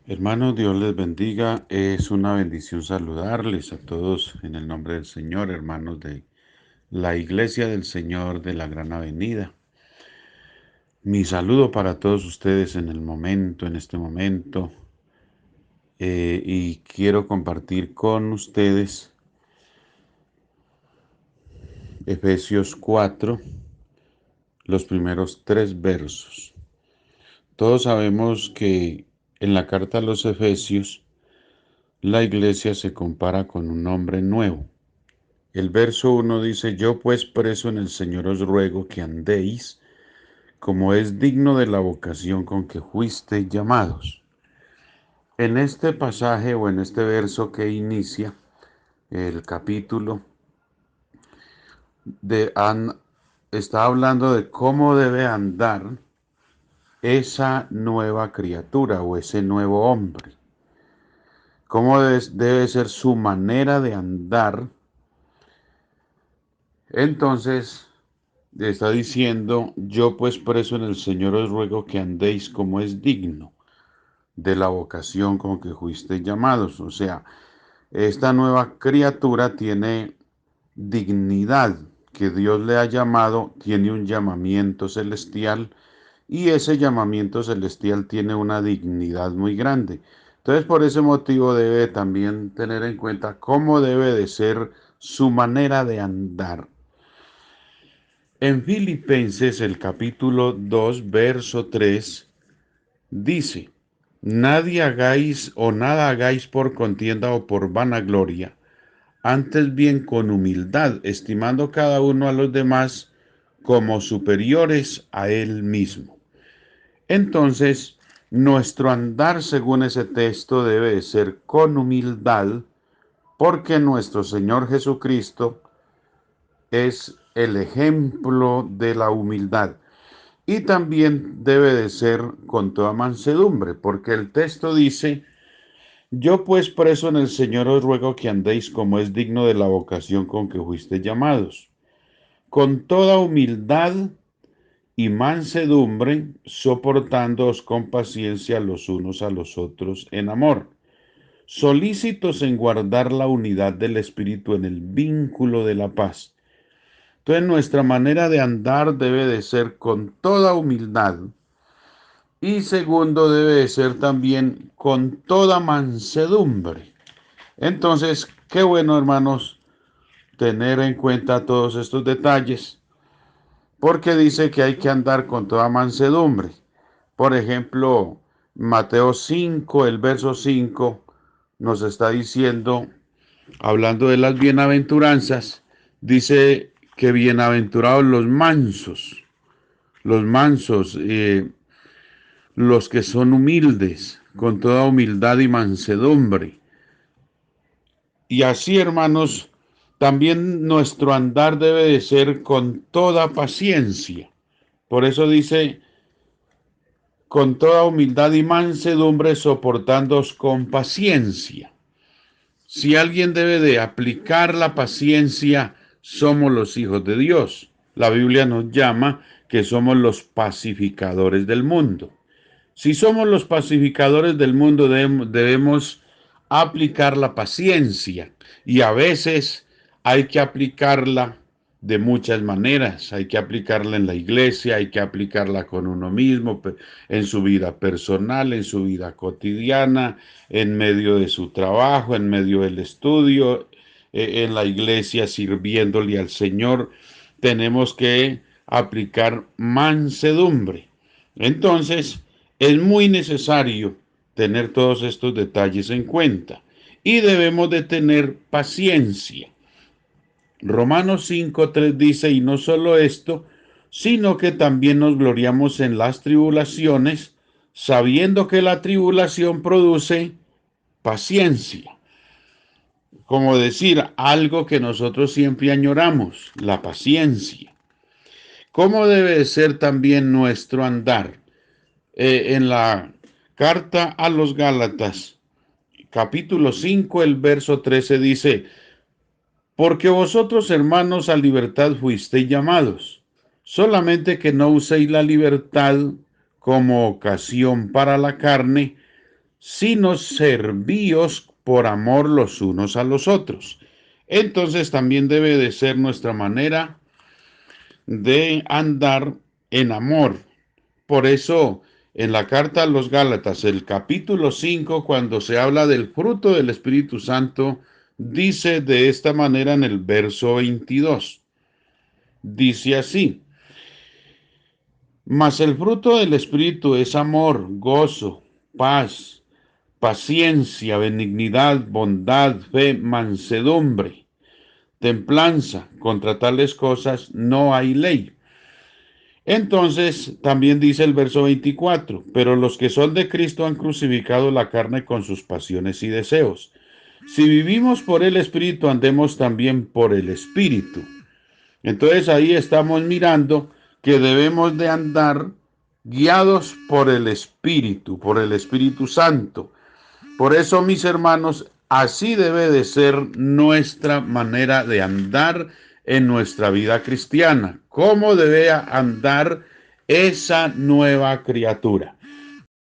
Hermanos, Dios les bendiga. Es una bendición saludarles a todos en el nombre del Señor, hermanos de la Iglesia del Señor de la Gran Avenida. Mi saludo para todos ustedes en este momento, y quiero compartir con ustedes Efesios 4, los primeros 3 versos. Todos sabemos que en la carta a los Efesios, la Iglesia se compara con un hombre nuevo. El verso 1 dice: Yo pues preso en el Señor os ruego que andéis como es digno de la vocación con que fuisteis llamados. En este pasaje o en este verso que inicia el capítulo, de, está hablando de cómo debe andar esa nueva criatura o ese nuevo hombre. Cómo debe ser su manera de andar. Entonces, está diciendo: yo pues preso en el Señor os ruego que andéis como es digno de la vocación con que fuisteis llamados. O sea, esta nueva criatura tiene dignidad que Dios le ha llamado, tiene un llamamiento celestial, y ese llamamiento celestial tiene una dignidad muy grande. Entonces, por ese motivo debe también tener en cuenta cómo debe de ser su manera de andar. En Filipenses, el capítulo 2, verso 3, dice: Nadie hagáis o nada hagáis por contienda o por vanagloria, antes bien con humildad, estimando cada uno a los demás como superiores a él mismo. Entonces, nuestro andar según ese texto debe de ser con humildad, porque nuestro Señor Jesucristo es el ejemplo de la humildad. Y también debe de ser con toda mansedumbre, porque el texto dice: yo pues preso en el Señor os ruego que andéis como es digno de la vocación con que fuisteis llamados, con toda humildad y mansedumbre, soportándoos con paciencia los unos a los otros en amor, solícitos en guardar la unidad del Espíritu en el vínculo de la paz. Entonces, nuestra manera de andar debe de ser con toda humildad, y segundo, debe de ser también con toda mansedumbre. Entonces, qué bueno, hermanos, tener en cuenta todos estos detalles, porque dice que hay que andar con toda mansedumbre. Por ejemplo, Mateo 5, el verso 5, nos está diciendo, hablando de las bienaventuranzas, dice que bienaventurados los mansos, los que son humildes, con toda humildad y mansedumbre. Y así, hermanos, también nuestro andar debe de ser con toda paciencia. Por eso dice: con toda humildad y mansedumbre, soportándoos con paciencia. Si alguien debe de aplicar la paciencia, somos los hijos de Dios. La Biblia nos llama que somos los pacificadores del mundo. Si somos los pacificadores del mundo, debemos aplicar la paciencia, y a veces hay que aplicarla de muchas maneras. Hay que aplicarla en la iglesia, hay que aplicarla con uno mismo, en su vida personal, en su vida cotidiana, en medio de su trabajo, en medio del estudio, en la iglesia sirviéndole al Señor. Tenemos que aplicar mansedumbre. Entonces, es muy necesario tener todos estos detalles en cuenta, y debemos de tener paciencia. Romanos 5:3 dice: y no solo esto, sino que también nos gloriamos en las tribulaciones, sabiendo que la tribulación produce paciencia. Como decir, algo que nosotros siempre añoramos, la paciencia. ¿Cómo debe ser también nuestro andar? En la carta a los Gálatas, capítulo 5, el verso 13 dice: porque vosotros, hermanos, a libertad fuisteis llamados, solamente que no uséis la libertad como ocasión para la carne, sino servíos por amor los unos a los otros. Entonces también debe de ser nuestra manera de andar en amor. Por eso, en la carta a los Gálatas, el capítulo 5, cuando se habla del fruto del Espíritu Santo, dice de esta manera en el verso 22. Dice así: mas el fruto del Espíritu es amor, gozo, paz, paciencia, benignidad, bondad, fe, mansedumbre, templanza. Contra tales cosas no hay ley. Entonces, también dice el verso 24, pero los que son de Cristo han crucificado la carne con sus pasiones y deseos. Si vivimos por el Espíritu, andemos también por el Espíritu. Entonces ahí estamos mirando que debemos de andar guiados por el Espíritu Santo. Por eso, mis hermanos, así debe de ser nuestra manera de andar en nuestra vida cristiana. ¿Cómo debe andar esa nueva criatura?